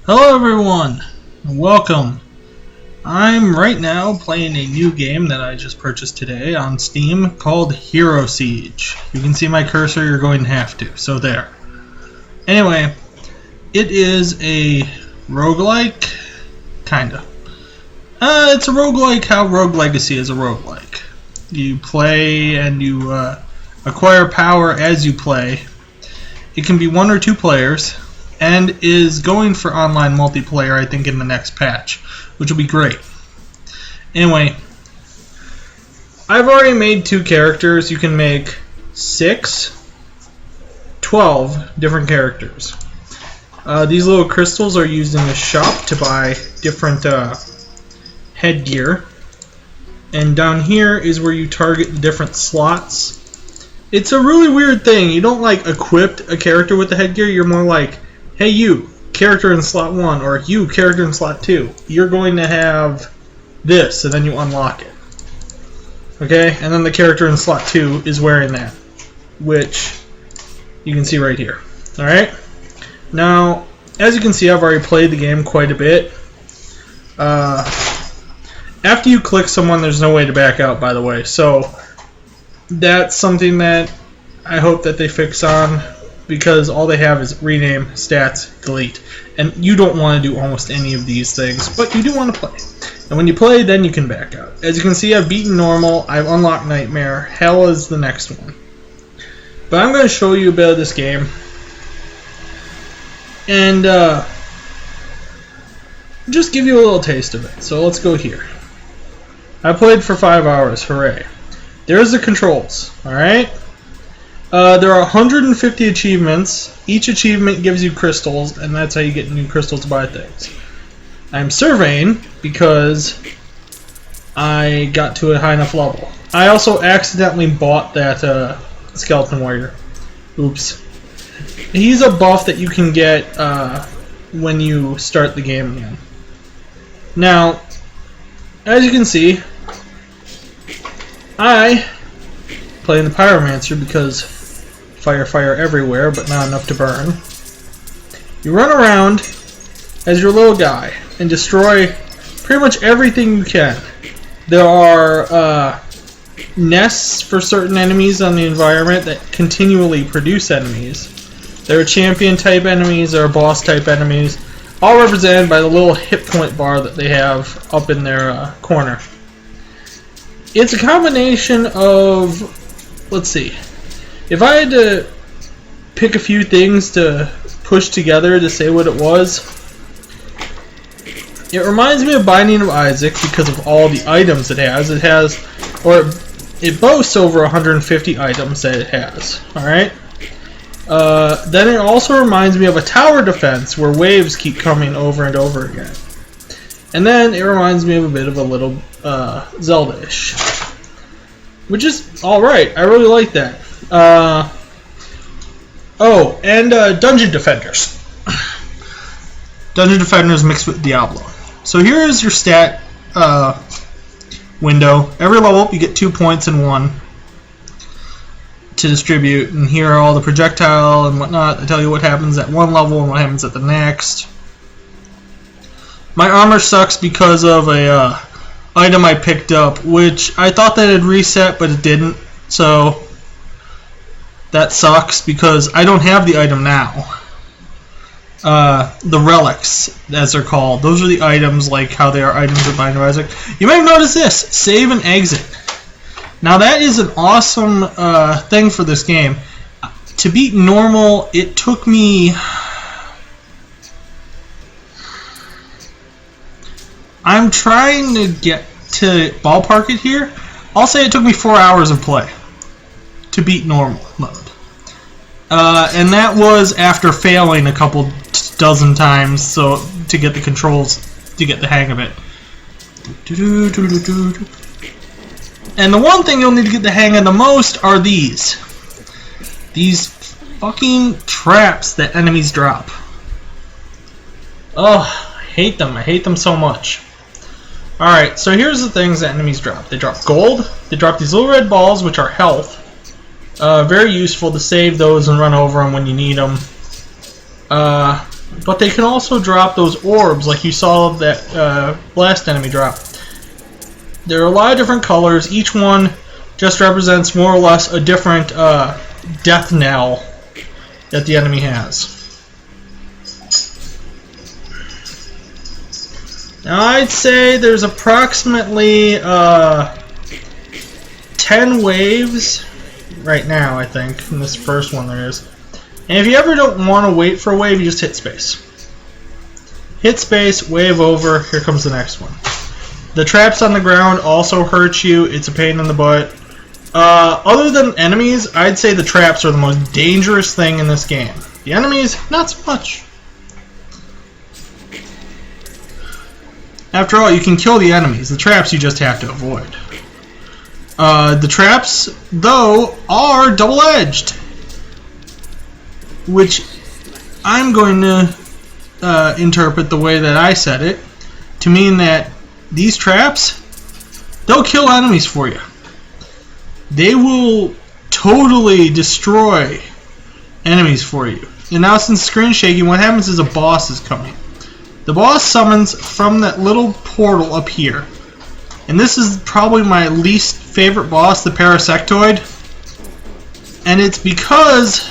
Hello everyone, and welcome. I'm right now playing a new game that I just purchased today on Steam called Hero Siege. You can see my cursor, you're going to have to, so there. Anyway, it is a roguelike, kinda. It's a roguelike how Rogue Legacy is a roguelike. You play and you acquire power as you play. It can be 1 or 2 players, and is going for online multiplayer, I think, in the next patch, which will be great. Anyway, I've already made 2 characters. You can make 6, 12 different characters. These little crystals are used in the shop to buy different headgear, and down here is where you target the different slots. It's a really weird thing. You don't like equip a character with the headgear, you're more like, hey you, character in slot 1, or you, character in slot 2, you're going to have this, and then you unlock it. Okay, and then the character in slot 2 is wearing that, which you can see right here. Alright, now, as you can see, I've already played the game quite a bit. After you click someone, there's no way to back out, by the way, so that's something that I hope that they fix on, because all they have is rename, stats, delete. And you don't want to do almost any of these things, but you do want to play. And when you play, then you can back out. As you can see, I've beaten normal, I've unlocked nightmare, hell is the next one. But I'm going to show you a bit of this game. And just give you a little taste of it. So let's go here. I played for 5 hours, hooray. There's the controls, alright? There are 150 achievements. Each achievement gives you crystals, and that's how you get new crystals to buy things. I'm surveying because I got to a high enough level. I also accidentally bought that skeleton warrior. Oops. He's a buff that you can get when you start the game again. Now, as you can see, I play the pyromancer because fire everywhere, but not enough to burn. You run around as your little guy and destroy pretty much everything you can. There are nests for certain enemies on the environment that continually produce enemies. There are champion type enemies, there are boss type enemies, all represented by the little hit point bar that they have up in their corner. It's a combination of, let's see, if I had to pick a few things to push together to say what it was, it reminds me of Binding of Isaac because of all the items it has. It boasts over 150 items that it has. Alright? Then it also reminds me of a tower defense where waves keep coming over and over again. And then it reminds me of a bit of a little Zelda-ish. Which is alright. I really like that. Oh, and Dungeon Defenders. Dungeon Defenders mixed with Diablo. So here is your stat window. Every level you get 2 points and 1 to distribute, and here are all the projectile and whatnot. I tell you what happens at one level and what happens at the next. My armor sucks because of a item I picked up, which I thought that it had reset, but it didn't. So that sucks because I don't have the item now. The relics, as they're called, those are the items, like how they are items of Binding of Isaac. You may have noticed this: save and exit. Now that is an awesome thing for this game. To beat normal, it took me, I'm trying to get to ballpark it here. I'll say it took me 4 hours of play to beat normal mode. And that was after failing a couple dozen times so to get the controls, to get the hang of it. And the one thing you'll need to get the hang of the most are these fucking traps that enemies drop. Oh, I hate them. I hate them so much. Alright, so here's the things that enemies drop. They drop gold. They drop these little red balls, which are health. Very useful to save those and run over them when you need them. but they can also drop those orbs like you saw that last enemy drop. There are a lot of different colors. Each one just represents more or less a different death knell that the enemy has. Now I'd say there's approximately 10 waves right now, I think. In this first one there is. And if you ever don't want to wait for a wave, you just hit space. Hit space, wave over, here comes the next one. The traps on the ground also hurt you. It's a pain in the butt. Other than enemies, I'd say the traps are the most dangerous thing in this game. The enemies, not so much. After all, you can kill the enemies. The traps you just have to avoid. The traps, though, are double-edged, which I'm going to interpret the way that I said it to mean that these traps, they'll kill enemies for you. They will totally destroy enemies for you. And now since screen shaking, what happens is a boss is coming. The boss summons from that little portal up here. And this is probably my least favorite boss, the Parasectoid. And it's because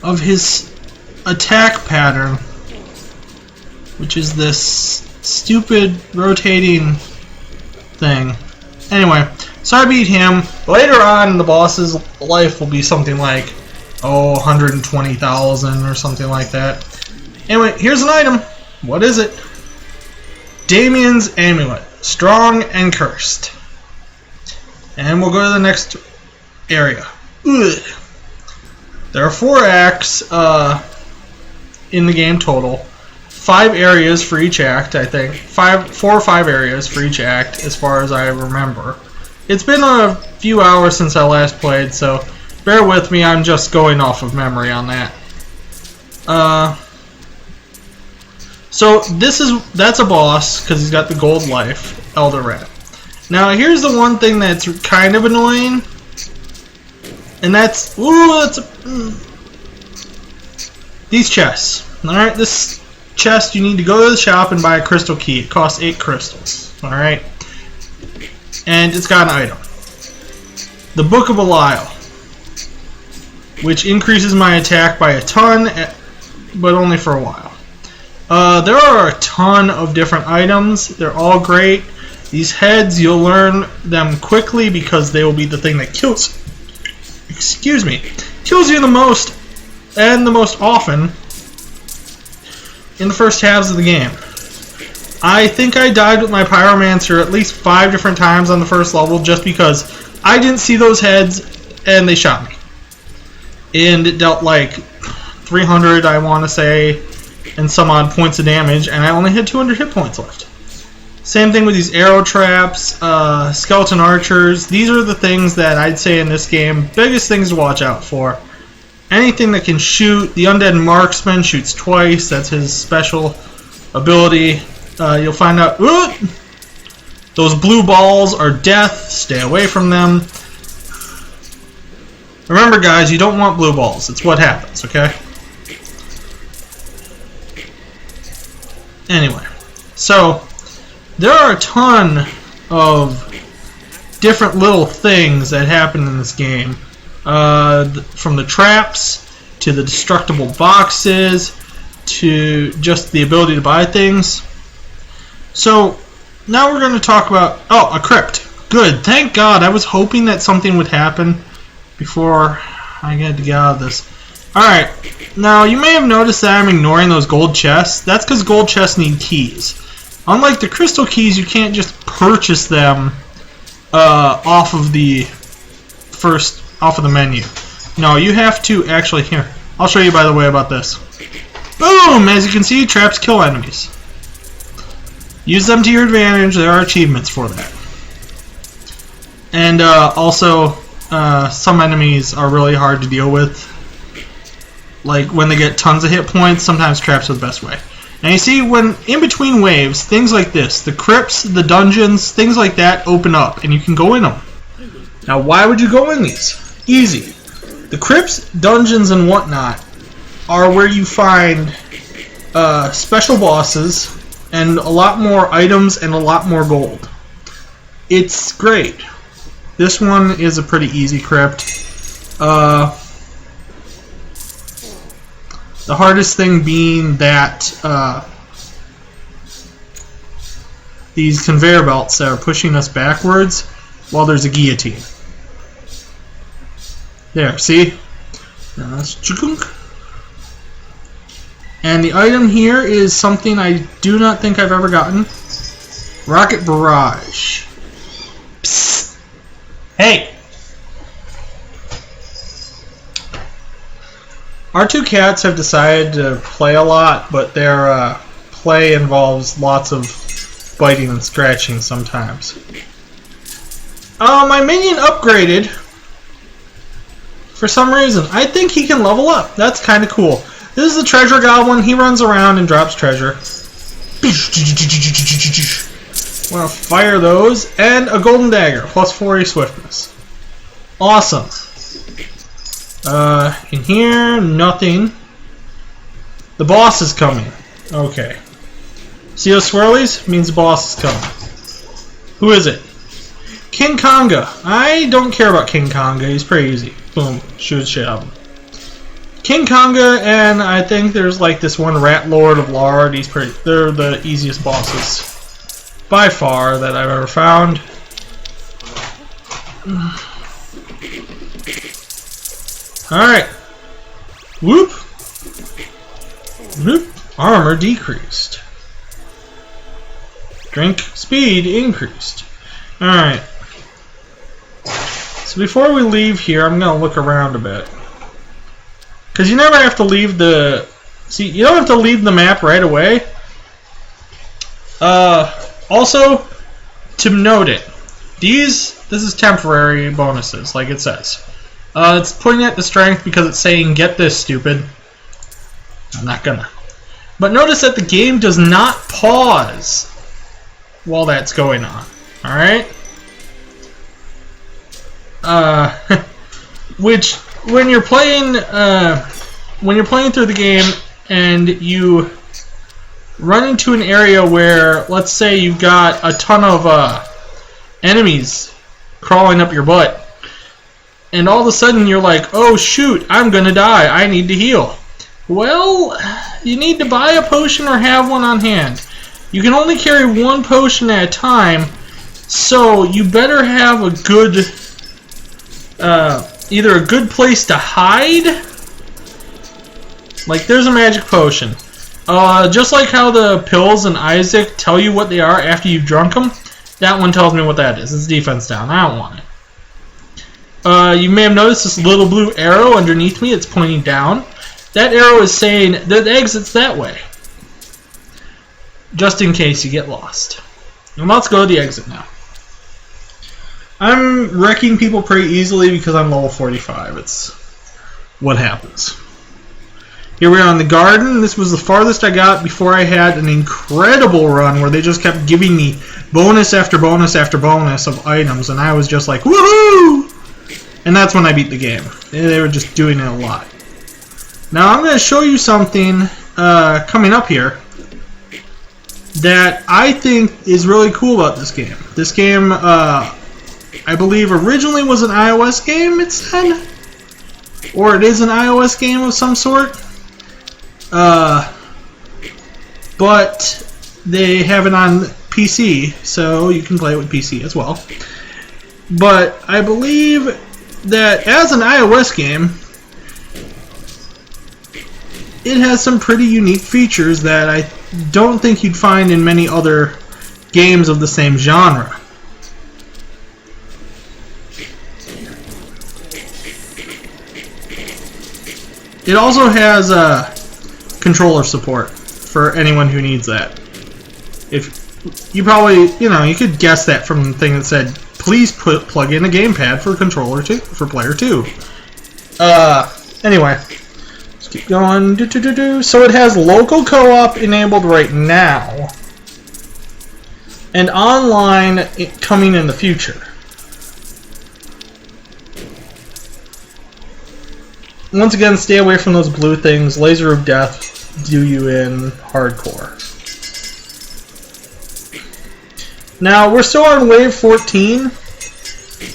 of his attack pattern, which is this stupid rotating thing. Anyway, so I beat him. Later on, the boss's life will be something like, 120,000 or something like that. Anyway, here's an item. What is it? Damien's Amulet. Strong and cursed. And we'll go to the next area. Ugh. There are 4 acts in the game total. 5 areas for each act, I think. 4 or 5 areas for each act, as far as I remember. It's been a few hours since I last played, so bear with me. I'm just going off of memory on that. So that's a boss because he's got the gold life, Elder Rat. Now here's the one thing that's kind of annoying, and that's these chests. All right, this chest you need to go to the shop and buy a crystal key. It costs 8 crystals. All right, and it's got an item, the Book of Belial, which increases my attack by a ton, but only for a while. There are a ton of different items. They're all great. These heads, you'll learn them quickly because they will be the thing that kills you the most and the most often in the first halves of the game. I think I died with my Pyromancer at least 5 different times on the first level just because I didn't see those heads and they shot me. And it dealt like 300, I want to say, and some odd points of damage, and I only had 200 hit points left. Same thing with these arrow traps, skeleton archers. These are the things that I'd say in this game, biggest things to watch out for. Anything that can shoot. The undead marksman shoots twice. That's his special ability. You'll find out, those blue balls are death. Stay away from them. Remember, guys, you don't want blue balls. It's what happens, okay? Anyway, so there are a ton of different little things that happen in this game. From the traps, to the destructible boxes, to just the ability to buy things. So, now we're going to talk about... Oh, a crypt. Good, thank God. I was hoping that something would happen before I had to get out of this. Alright, now you may have noticed that I'm ignoring those gold chests. That's because gold chests need keys. Unlike the crystal keys, you can't just purchase them off of the menu. No, you have to actually... Here, I'll show you by the way about this. Boom! As you can see, traps kill enemies. Use them to your advantage. There are achievements for that. And also, some enemies are really hard to deal with. Like when they get tons of hit points, sometimes traps are the best way. And you see, when in between waves, things like this, the crypts, the dungeons, things like that open up, and you can go in them. Now, why would you go in these? Easy. The crypts, dungeons, and whatnot are where you find special bosses and a lot more items and a lot more gold. It's great. This one is a pretty easy crypt. The hardest thing being that these conveyor belts that are pushing us backwards while there's a guillotine. There, see? That's chukunk. And the item here is something I do not think I've ever gotten. Rocket Barrage. Psst. Hey! Our two cats have decided to play a lot, but their play involves lots of biting and scratching sometimes. My minion upgraded for some reason. I think he can level up. That's kind of cool. This is the treasure goblin. He runs around and drops treasure. I'm gonna fire those. And a golden dagger. Plus 40 swiftness. Awesome. In here, nothing. The boss is coming. Okay. See those swirlies? Means the boss is coming. Who is it? King Konga. I don't care about King Konga. He's pretty easy. Boom. Shoot shit out of him. King Konga, and I think there's like this one Rat Lord of Lard. They're the easiest bosses by far that I've ever found. Alright. Whoop. Whoop. Armor decreased. Drink speed increased. Alright. So before we leave here, I'm going to look around a bit. Because you never have to leave the... See, you don't have to leave the map right away. Also, to note it, this is temporary bonuses, like it says. It's putting at the strength because it's saying, get this, stupid. I'm not gonna. But notice that the game does not pause while that's going on. Alright? Which, when you're playing through the game and you run into an area where, let's say you've got a ton of enemies crawling up your butt, and all of a sudden you're like, oh shoot, I'm gonna die, I need to heal. Well, you need to buy a potion or have one on hand. You can only carry one potion at a time, so you better have a good, either a good place to hide. Like, there's a magic potion. Just like how the pills in Isaac tell you what they are after you've drunk them, that one tells me what that is. It's defense down. I don't want it. You may have noticed this little blue arrow underneath me. It's pointing down. That arrow is saying that the exit's that way. Just in case you get lost. And let's go to the exit now. I'm wrecking people pretty easily because I'm level 45. It's what happens. Here we are in the garden. This was the farthest I got before I had an incredible run where they just kept giving me bonus after bonus after bonus of items, and I was just like, woohoo! And that's when I beat the game. They were just doing it a lot. Now I'm going to show you something coming up here that I think is really cool about this game. This game, I believe, originally was an iOS game, it said? Or it is an iOS game of some sort. But they have it on PC, so you can play it with PC as well. But I believe that as an iOS game, it has some pretty unique features that I don't think you'd find in many other games of the same genre. It also has controller support for anyone who needs that. If you probably, you could guess that from the thing that said, please plug in a gamepad for controller 2 for player 2. Anyway, let's keep going. So it has local co-op enabled right now, and online coming in the future. once again, stay away from those blue things. Laser of Death do you in hardcore. Now, we're still on wave 14.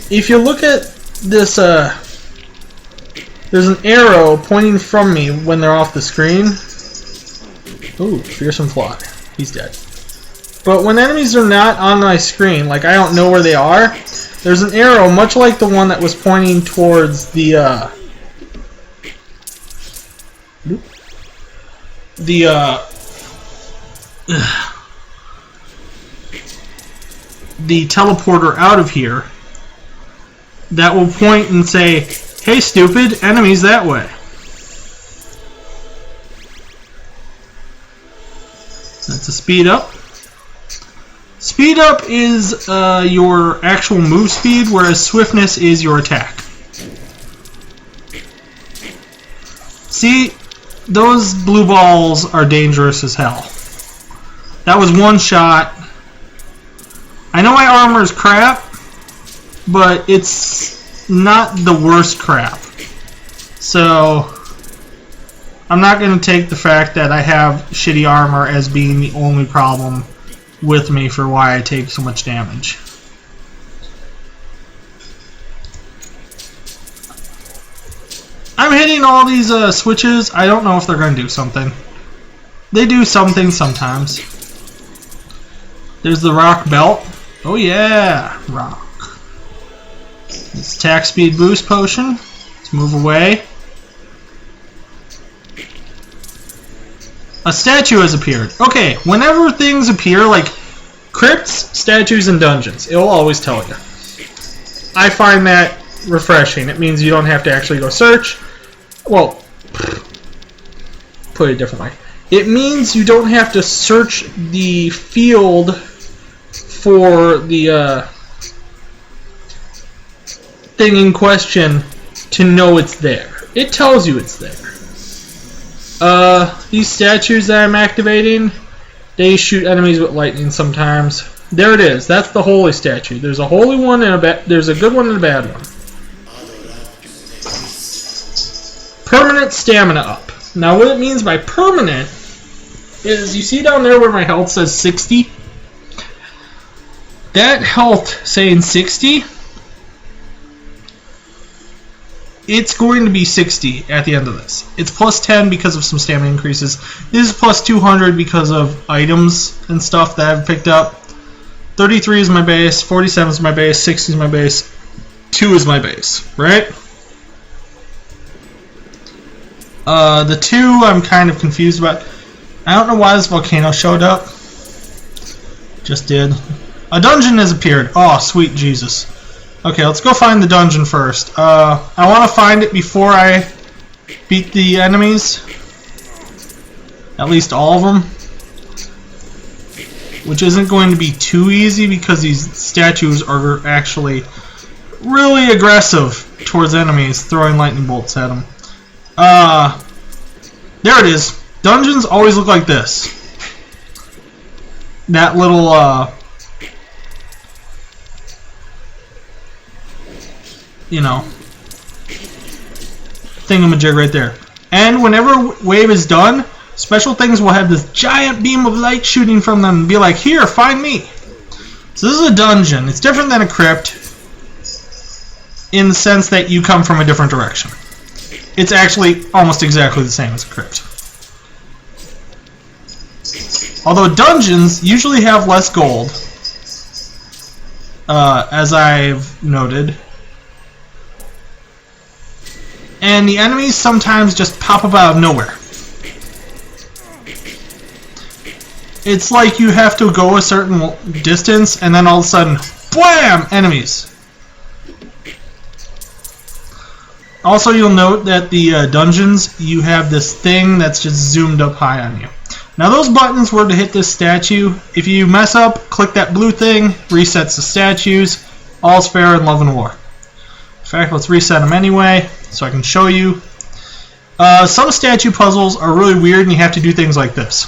If you look at this, there's an arrow pointing from me when they're off the screen. Ooh, fearsome fly. He's dead. But when enemies are not on my screen, like I don't know where they are, there's an arrow much like the one that was pointing towards the teleporter out of here that will point and say, "Hey stupid, enemies that way." That's a speed up. Speed up is your actual move speed, whereas swiftness is your attack. See, those blue balls are dangerous as hell. That was one shot. I know my armor is crap, but it's not the worst crap. So, I'm not going to take the fact that I have shitty armor as being the only problem with me for why I take so much damage. I'm hitting all these switches. I don't know if they're going to do something. They do something sometimes. There's the rock belt. Oh yeah, rock. It's attack speed boost potion. Let's move away. A statue has appeared. Okay, whenever things appear, like crypts, statues, and dungeons, it will always tell you. I find that refreshing. It means you don't have to actually go search. Well, put it a different way. It means you don't have to search the field for the thing in question to know it's there. It tells you it's there. These statues that I'm activating, they shoot enemies with lightning sometimes. There it is. That's the holy statue. There's a holy one and there's a good one and a bad one. Permanent stamina up. Now what it means by permanent is, you see down there where my health says 60? That health saying 60, it's going to be 60 at the end of this. It's plus 10 because of some stamina increases. This is plus 200 because of items and stuff that I've picked up. 33 is my base, 47 is my base, 60 is my base, 2 is my base, right? The 2 I'm kind of confused about. I don't know why this volcano showed up. Just did. A dungeon has appeared. Oh, sweet Jesus. Okay, let's go find the dungeon first. I want to find it before I beat the enemies. At least all of them. Which isn't going to be too easy because these statues are actually really aggressive towards enemies, throwing lightning bolts at them. There it is. Dungeons always look like this. That little, you know, thingamajig right there. And whenever wave is done, special things will have this giant beam of light shooting from them and be like, here, find me. So this is a dungeon. It's different than a crypt in the sense that you come from a different direction. It's actually almost exactly the same as a crypt. Although dungeons usually have less gold, as I've noted. And the enemies sometimes just pop up out of nowhere. It's like you have to go a certain distance and then all of a sudden, BWAM! Enemies. Also, you'll note that the dungeons, you have this thing that's just zoomed up high on you. Now those buttons were to hit this statue. If you mess up, click that blue thing, resets the statues. All's fair in love and war. In fact, let's reset them anyway, so I can show you. Some statue puzzles are really weird and you have to do things like this.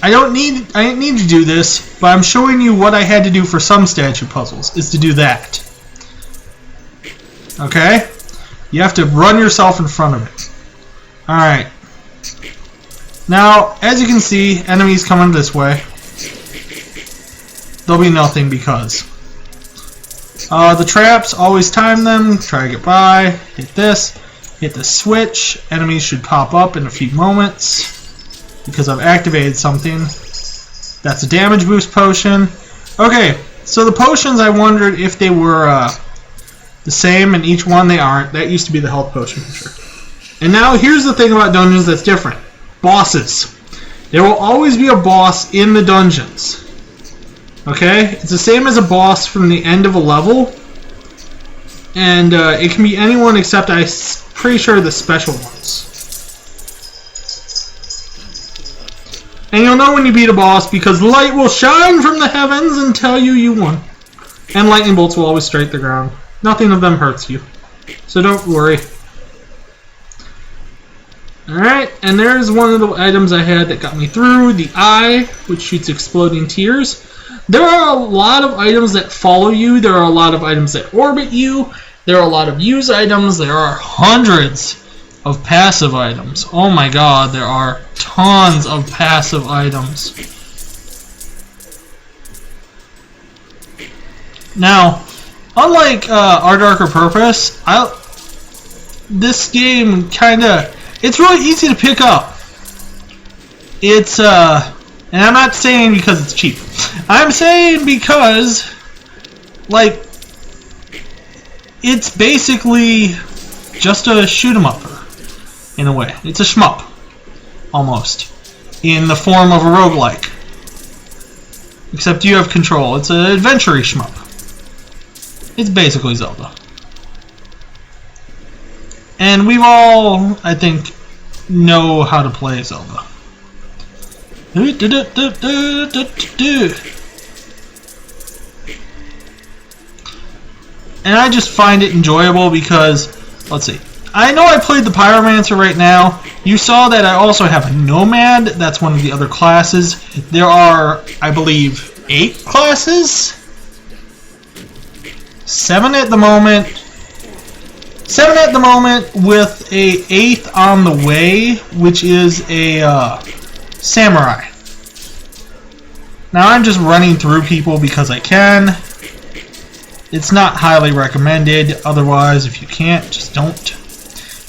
I didn't need to do this, but I'm showing you what I had to do for some statue puzzles, is to do that. Okay? You have to run yourself in front of it. Alright. Now, as you can see, enemies coming this way. There'll be nothing because. The traps, always time them, try to get by, hit this, hit the switch, enemies should pop up in a few moments. Because I've activated something. That's a damage boost potion. Okay, so the potions, I wondered if they were the same in each one. They aren't. That used to be the health potion for sure. And now here's the thing about dungeons that's different. Bosses. There will always be a boss in the dungeons. Okay? It's the same as a boss from the end of a level. And it can be anyone except I'm pretty sure the special ones. And you'll know when you beat a boss because light will shine from the heavens and tell you you won. And lightning bolts will always strike the ground. Nothing of them hurts you. So don't worry. Alright, and there's one of the items I had that got me through. The eye, which shoots exploding tears. There are a lot of items that follow you. There are a lot of items that orbit you. There are a lot of use items. There are hundreds of passive items. Oh my god, there are tons of passive items. Now, unlike Our Darker Purpose, this game it's really easy to pick up. It's, and I'm not saying because it's cheap. I'm saying because, like, it's basically just a shoot 'em up. In a way. It's a shmup. Almost. In the form of a roguelike. Except you have control. It's an adventure-y shmup. It's basically Zelda. And we've all, I think, know how to play Zelda. And I just find it enjoyable because, let's see. I know I played the Pyromancer right now. You saw that I also have a Nomad. That's one of the other classes. There are, I believe, 8 classes? 7 at the moment. 7 at the moment with a 8th on the way, which is a Samurai. Now I'm just running through people because I can. It's not highly recommended. Otherwise, if you can't, just don't.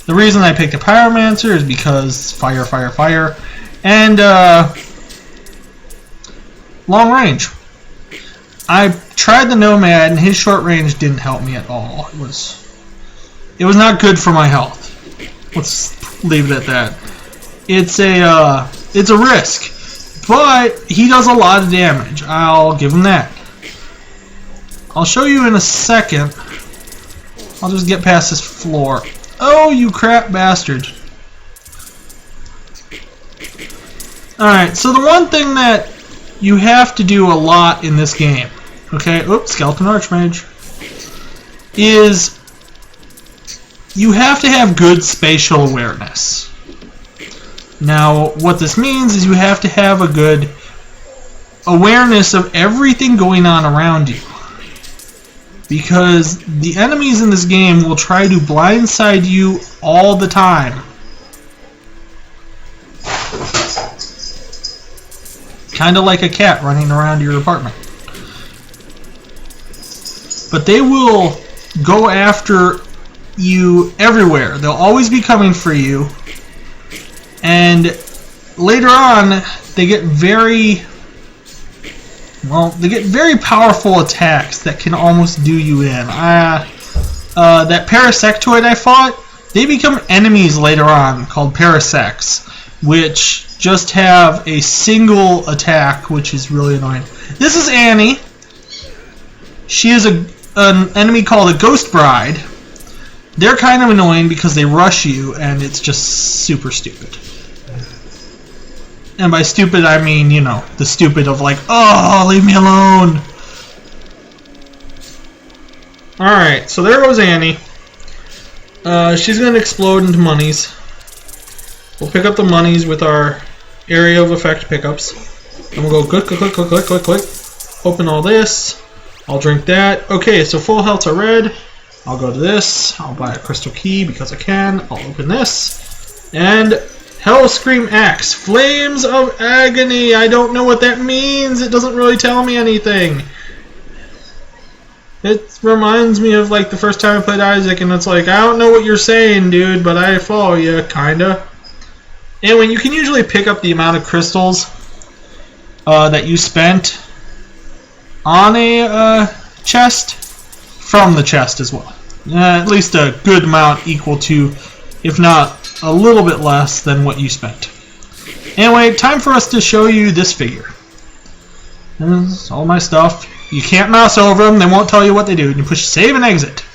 The reason I picked a Pyromancer is because fire, fire, fire, and long range. I tried the Nomad, and his short range didn't help me at all. It was not good for my health. Let's leave it at that. It's a risk, but he does a lot of damage. I'll give him that. I'll show you in a second. I'll just get past this floor. Oh, you crap bastard. Alright, so the one thing that you have to do a lot in this game, okay, oops, Skeleton Archmage, is you have to have good spatial awareness. Now, what this means is you have to have a good awareness of everything going on around you. Because the enemies in this game will try to blindside you all the time. Kind of like a cat running around your apartment. But they will go after you everywhere. They'll always be coming for you. And later on, they get very powerful attacks that can almost do you in. That Parasectoid I fought, they become enemies later on called Parasects, which just have a single attack, which is really annoying. This is Annie. She is an enemy called a Ghost Bride. They're kind of annoying because they rush you, and it's just super stupid. And by stupid, I mean, you know, the stupid of like, oh, leave me alone. Alright, so there goes Annie. She's going to explode into monies. We'll pick up the monies with our area of effect pickups. I'm gonna go click, click, click, click, click, click, click. Open all this. I'll drink that. Okay, so full healths are red. I'll go to this. I'll buy a crystal key because I can. I'll open this. And Hellscream Axe. Flames of Agony. I don't know what that means. It doesn't really tell me anything. It reminds me of like the first time I played Isaac, and it's like, I don't know what you're saying, dude, but I follow you, kinda. Anyway, you can usually pick up the amount of crystals that you spent on a chest from the chest as well. At least a good amount equal to, if not a little bit less than what you spent. Anyway, time for us to show you this figure. This is all my stuff. You can't mouse over them. They won't tell you what they do. You push save and exit.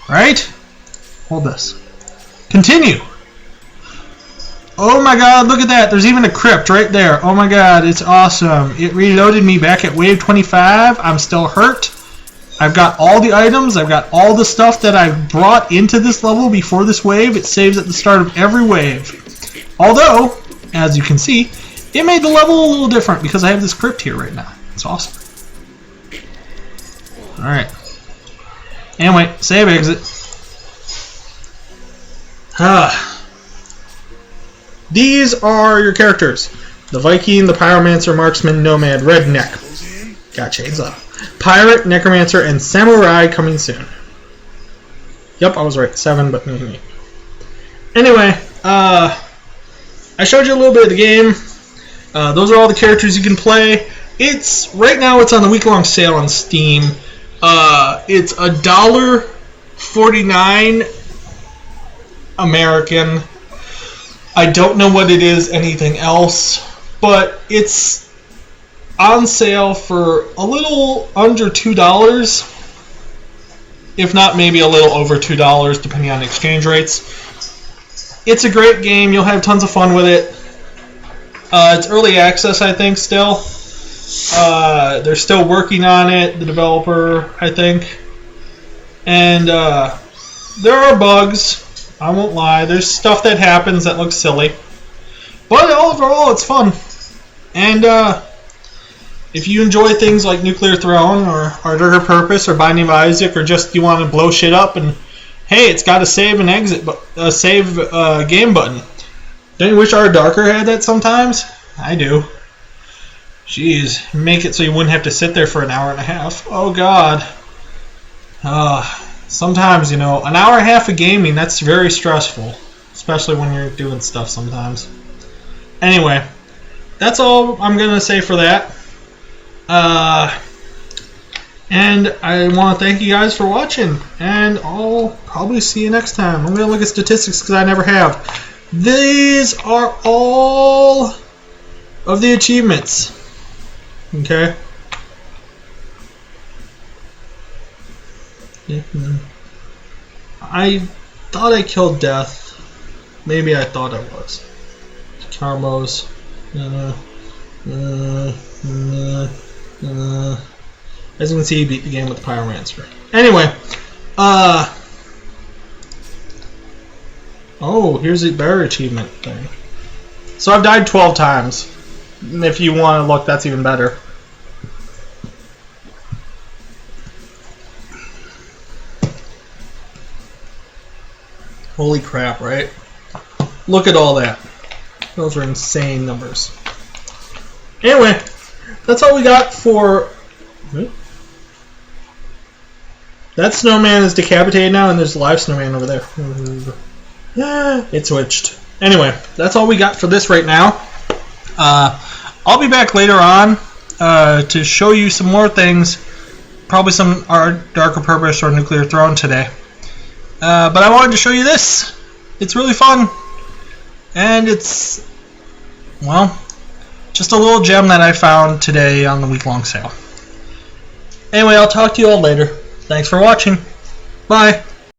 Right? Hold this. Continue. Oh my god, look at that. There's even a crypt right there. Oh my god, it's awesome. It reloaded me back at wave 25. I'm still hurt. I've got all the items. I've got all the stuff that I brought into this level before this wave. It saves at the start of every wave. Although, as you can see, it made the level a little different because I have this crypt here right now. It's awesome. Alright. Anyway, save, exit. These are your characters. The Viking, the Pyromancer, Marksman, Nomad, Redneck. Got shades up. Pirate, Necromancer, and Samurai coming soon. Yep, I was right. 7, but maybe 8. Anyway, I showed you a little bit of the game. Those are all the characters you can play. Right now it's on the week-long sale on Steam. It's $1.49 American. I don't know what it is anything else, but it's on sale for a little under $2, if not maybe a little over $2, depending on exchange rates. It's a great game. You'll have tons of fun with it. It's early access, I think, still. They're still working on it, the developer, I think. And there are bugs. I won't lie. There's stuff that happens that looks silly. But overall, it's fun. And if you enjoy things like Nuclear Throne or Darker Purpose or Binding of Isaac, or just you want to blow shit up and, hey, it's got a save and exit, save game button. Don't you wish our Darker had that sometimes? I do. Jeez, make it so you wouldn't have to sit there for an hour and a half. Oh, God. Sometimes, you know, an hour and a half of gaming, that's very stressful. Especially when you're doing stuff sometimes. Anyway, that's all I'm going to say for that. And I want to thank you guys for watching. And I'll probably see you next time. I'm going to look at statistics because I never have. These are all of the achievements. Okay. I thought I killed Death. Maybe I thought I was. Carmos. As you can see, he beat the game with the Pyromancer. Anyway, oh, here's a better achievement thing. So I've died 12 times. If you want to look, that's even better. Holy crap, right? Look at all that. Those are insane numbers. Anyway, that's all we got for... That snowman is decapitated now, and there's a live snowman over there. It switched. Anyway, that's all we got for this right now. I'll be back later on to show you some more things. Probably some Darker Purpose or Nuclear Throne today. But I wanted to show you this. It's really fun. And it's, well, just a little gem that I found today on the week-long sale. Anyway, I'll talk to you all later. Thanks for watching. Bye.